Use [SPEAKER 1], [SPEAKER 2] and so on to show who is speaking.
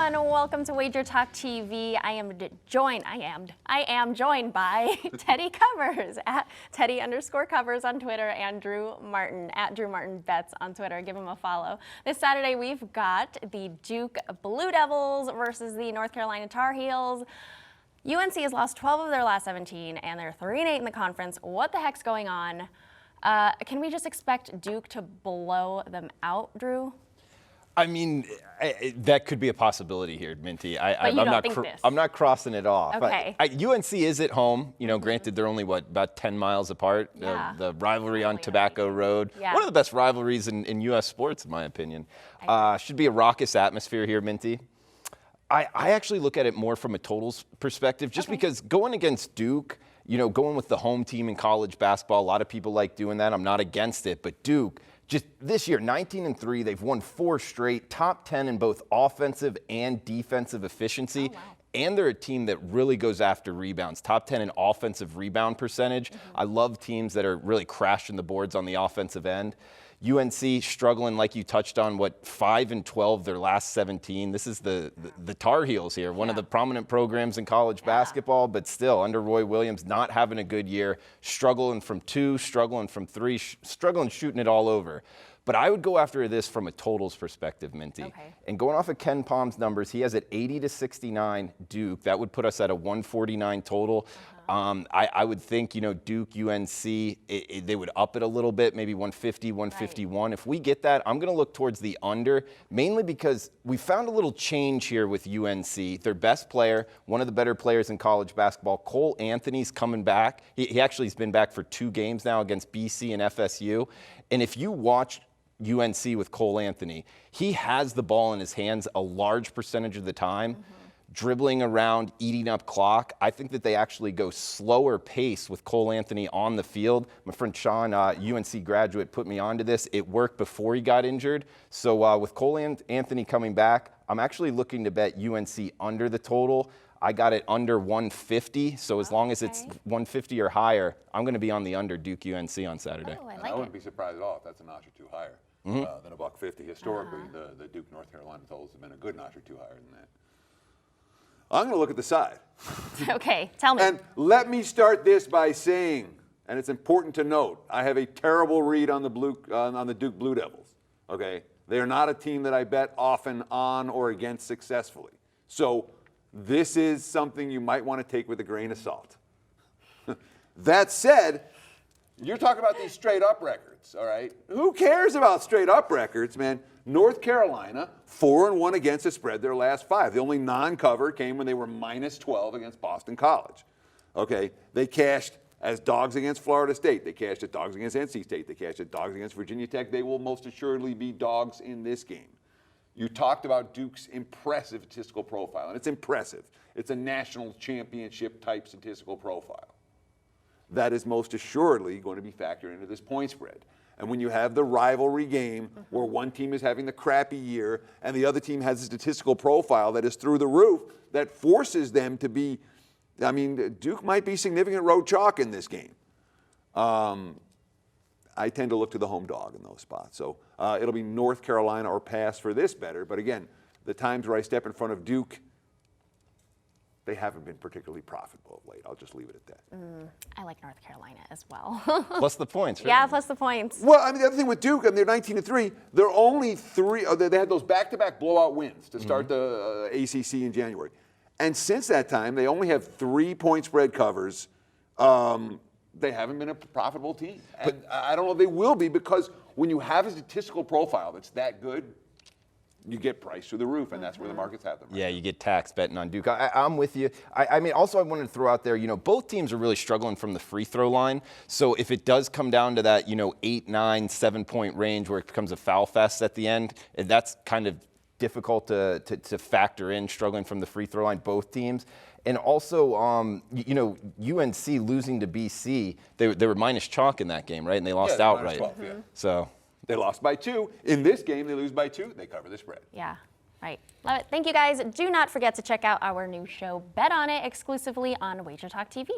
[SPEAKER 1] everyone. Welcome to WagerTalk TV. I am joined by Teddy Covers at Teddy_Covers on Twitter and Drew Martin at Drew Martin Bets on Twitter. Give him a follow. This Saturday we've got the Duke Blue Devils versus the North Carolina Tar Heels. UNC has lost 12 of their last 17 and they're 3-8 in the conference. What the heck's going on? Can we just expect Duke to blow them out, Drew?
[SPEAKER 2] I mean, that could be a possibility here, Minty. I'm not crossing it off.
[SPEAKER 1] Okay.
[SPEAKER 2] UNC is at home. You know, granted, they're only, about 10 miles apart.
[SPEAKER 1] Yeah.
[SPEAKER 2] The rivalry on Tobacco Road.
[SPEAKER 1] Yeah.
[SPEAKER 2] One of the best rivalries in U.S. sports, in my opinion. Should be a raucous atmosphere here, Minty. I actually look at it more from a totals perspective, just because going against Duke, you know, going with the home team in college basketball, a lot of people like doing that. I'm not against it, but Duke, just this year, 19-3, they've won 4 straight, top 10 in both offensive and defensive efficiency.
[SPEAKER 1] Oh, wow. And
[SPEAKER 2] they're a team that really goes after rebounds, top 10 in offensive rebound percentage. I love teams that are really crashing the boards on the offensive end. UNC struggling, like you touched on, 5-12 their last 17. This is the Tar Heels here, one of the prominent programs in college basketball, but still under Roy Williams, not having a good year, struggling from 2, struggling from 3, struggling shooting it all over. But I would go after this from a totals perspective, Minty.
[SPEAKER 1] Okay.
[SPEAKER 2] And going off of Ken Palm's numbers, he has it 80-69 Duke. That would put us at a 149 total. I would think, you know, Duke, UNC, they would up it a little bit, maybe 150, 151. Right. If we get that, I'm going to look towards the under, mainly because we found a little change here with UNC. Their best player, one of the better players in college basketball, Cole Anthony's coming back. He actually has been back for 2 games now against BC and FSU. And if you watch UNC with Cole Anthony, he has the ball in his hands a large percentage of the time. Dribbling around, eating up clock. I think that they actually go slower pace with Cole Anthony on the field. My friend Sean, UNC graduate, put me onto this. It worked before he got injured. So with Cole Anthony coming back, I'm actually looking to bet UNC under the total. I got it under 150, so as long as it's 150 or higher, I'm going to be on the under Duke UNC on Saturday.
[SPEAKER 1] Oh,
[SPEAKER 3] I wouldn't be surprised at all if that's a notch or 2 higher than a $1.50. Historically, the Duke North Carolina totals have been a good notch or 2 higher than that. I'm going to look at the side.
[SPEAKER 1] Okay, tell me.
[SPEAKER 3] And let me start this by saying, and it's important to note, I have a terrible read on the Duke Blue Devils. Okay, they are not a team that I bet often on or against successfully. So this is something you might want to take with a grain of salt. That said, you're talking about these straight up records, all right? Who cares about straight up records, man? North Carolina, 4-1 against the spread their last 5. The only non-cover came when they were -12 against Boston College. Okay, they cashed as dogs against Florida State. They cashed as dogs against NC State. They cashed as dogs against Virginia Tech. They will most assuredly be dogs in this game. You talked about Duke's impressive statistical profile, and it's impressive. It's a national championship type statistical profile. That is most assuredly going to be factored into this point spread. And when you have the rivalry game where one team is having the crappy year and the other team has a statistical profile that is through the roof, that forces them to be, I mean, Duke might be significant road chalk in this game. I tend to look to the home dog in those spots. So it'll be North Carolina or pass for this better. But again, the times where I step in front of Duke, they haven't been particularly profitable of late. I'll just leave it at that.
[SPEAKER 1] I like North Carolina as well.
[SPEAKER 2] Plus the points, right?
[SPEAKER 1] Yeah, plus the points.
[SPEAKER 3] Well, I mean, the other thing with Duke, I mean, they're 19-3. They're only 3. They had those back-to-back blowout wins to start the ACC in January. And since that time, they only have 3 point spread covers. They haven't been a profitable team. And I don't know if they will be, because when you have a statistical profile that's that good, you get priced through the roof, and that's where the markets have them. Right now.
[SPEAKER 2] You get taxed betting on Duke. I'm with you. I mean, also I wanted to throw out there, you know, both teams are really struggling from the free throw line. So if it does come down to that, you know, 8, 9, 7-point range where it becomes a foul fest at the end, that's kind of difficult to factor in, struggling from the free throw line, both teams. And also, you know, UNC losing to BC, they were minus chalk in that game, right? And they lost outright.
[SPEAKER 3] 12,
[SPEAKER 2] So
[SPEAKER 3] they lost by 2. In this game, they lose by 2. They cover the spread.
[SPEAKER 1] Yeah, right. Love it. Thank you, guys. Do not forget to check out our new show, Bet On It, exclusively on WagerTalk TV.